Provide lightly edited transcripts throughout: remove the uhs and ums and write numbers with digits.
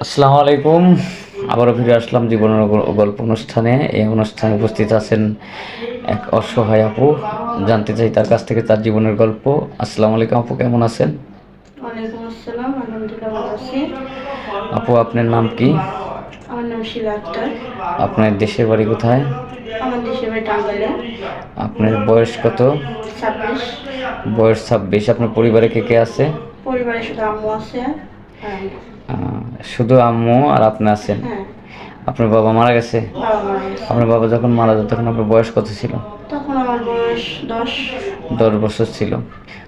আসসালামু আলাইকুম। আবারও ফিরে আসলাম জীবনের গল্প অনুষ্ঠানে। এই অনুষ্ঠানে উপস্থিত আছেন এক অসহায় আপু। জানতে চাই তার কাছ থেকে তার জীবনের গল্প। আসসালামু আলাইকুম আপু, কেমন আছেন? ওয়ালাইকুম আসসালাম, আলহামদুলিল্লাহ ভালো আছি। আপু, আপনার নাম কি? আমার নাম শিলা আক্তার। আপনার দেশের বাড়ি কোথায়? আমার দেশের বাড়ি টাঙ্গাইলে। আপনার বয়স কত? 26। বয়স 26। আপনার পরিবারে কে কে আছে? পরিবারে শুধু আম্মু আছে আর আমি। শুধু আম্মু আর আপনি আছেন? হ্যাঁ, আপনার বাবা মারা গেছে? বাবা মারা গেছে। আপনার বাবা যখন মারা যায় তখন আপনার বয়স কত ছিল? তখন আমার বয়স 10। 10 বছর ছিল।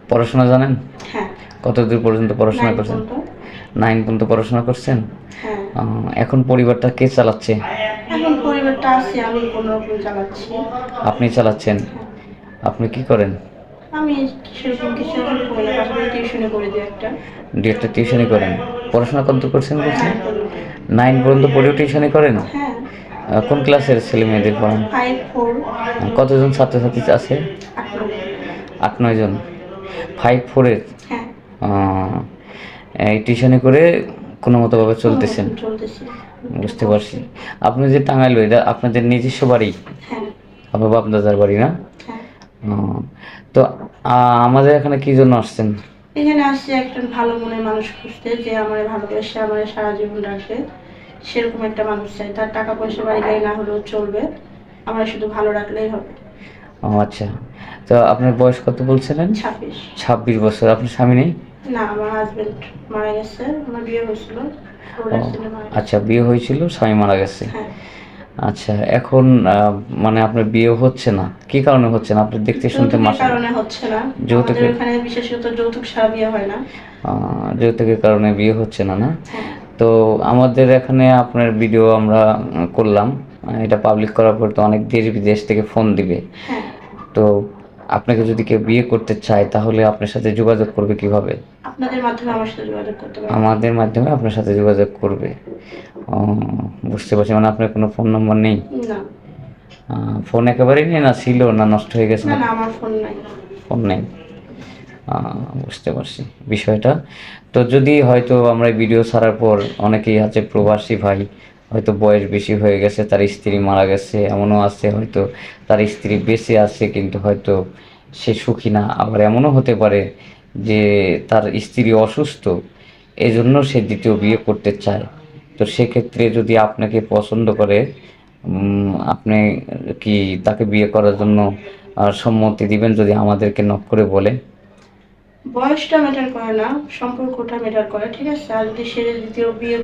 পড়াশোনা জানেন? হ্যাঁ, কত দূর পর্যন্ত পড়াশোনা 9 করছেন? পর্যন্ত। 9 পর্যন্ত পড়াশোনা করছেন? হ্যাঁ, এখন পরিবারটা কে চালাচ্ছে? এখন পরিবারটা আছে, আমি কোনোরকম চালাচ্ছি। আপনি চালাচ্ছেন? হ্যাঁ, আপনি কি করেন? আমি সেরকম কিছু এখন করি না, পাশাপাশি টিউশনি করে দিই একটা। দু একটা টিউশনি করেন? পড়াশোনা কত করছেন বলছেন? 9 পর্যন্ত। 9 পর্যন্ত পড়েও টিউশনি করেন? হ্যাঁ, কোন ক্লাসের ছেলে মেয়েদের পড়ান? 5, 4, কতজন ছাত্রছাত্রী আছে? 8, 9। 8-9 জন। 5-4-এর হ্যাঁ, এই টিউশনি করে কোনো মতোভাবে চলতেছেন? কোনোরকম চলতেছে। বুঝতে পারছি। আপনি যে টাঙ্গাইল, এটা আপনাদের নিজস্ব বাড়ি? হ্যাঁ, আপনার বাপ দাদার বাড়ি না? হ্যাঁ। ও, তো আমাদের এখানে কি জন্য আসছেন? এখানে আসছে একজন ভালো মনের মানুষ খুঁজতে, যে আমার ভালোবেসে আমার সারা জীবন রাখবে। সেরকম একটা মানুষ চাই। তার টাকা পয়সা বাড়ি গাড়ি না হলেও চলবে, আমার শুধু ভালো রাখলেই হবে। ও আচ্ছা। তো আপনার বয়স কত বলছিলেন? 26। 26 বছর। আপনার স্বামী নেই? না, আমার হাজবেন্ড মারা গেছে। আমার বিয়ে হয়েছিল, রোড ও অ্যাক্সিডেন্টে মারা আচ্ছা, গেছে। বিয়ে হয়েছিল, স্বামী মারা গেছে। হ্যাঁ, আচ্ছা, এখন মানে আপনার বিয়ে হচ্ছে না, কি কারণে হচ্ছে না? আপনি দেখতে শুনতে যৌতুকের মাসে কারণে হচ্ছে না। আমাদের যৌতুকের ওখানে বিশেষত যৌতুক ছাড়া বিয়ে হয় না। যৌতুকের কারণে বিয়ে হচ্ছে না, না? হ্যাঁ, তো আমাদের এখানে আপনার ভিডিও আমরা করলাম। এটা পাবলিক করার পর তো অনেক দেশ বিদেশ থেকে ফোন দিবে। হ্যাঁ। তো আপনাকে যদি কেউ বিয়ে করতে চায় তাহলে আপনার সাথে যোগাযোগ করবে কিভাবে? আপনাদের মাধ্যমে আমার সাথে যোগাযোগ করতে পারবে। আমাদের মাধ্যমে আপনার সাথে যোগাযোগ করবে। ও, বুঝতে পারছি। মানে আপনার কোনো ফোন নম্বর নেই? না, ফোন একেবারেই নেই, না ছিল, না নষ্ট হয়ে গেছে? না, না, আমার ফোন নাই। ফোন নেই। বুঝতে পারছি বিষয়টা। তো যদি হয়তো আমরা এই ভিডিও ছাড়ার পর অনেকেই আছে প্রবাসী ভাই, হয়তো বয়স বেশি হয়ে গেছে, তার স্ত্রী মারা গেছে, এমনও আছে হয়তো তার স্ত্রী বেঁচে আছে কিন্তু হয়তো সে সুখী না। আবার এমনও হতে পারে যে তার স্ত্রী অসুস্থ, এজন্য সে দ্বিতীয় বিয়ে করতে চায়। তো সেক্ষেত্রে যদি আপনাকে পছন্দ করে, আপনি কি তাকে বিয়ে করার জন্য সম্মতি দিবেন যদি আমাদেরকে নক করে বলে? বয়সটা ম্যাটার করে না, সম্পর্কটা ম্যাটার করে, ঠিক আছে? আর যদি সে দ্বিতীয় বিয়ে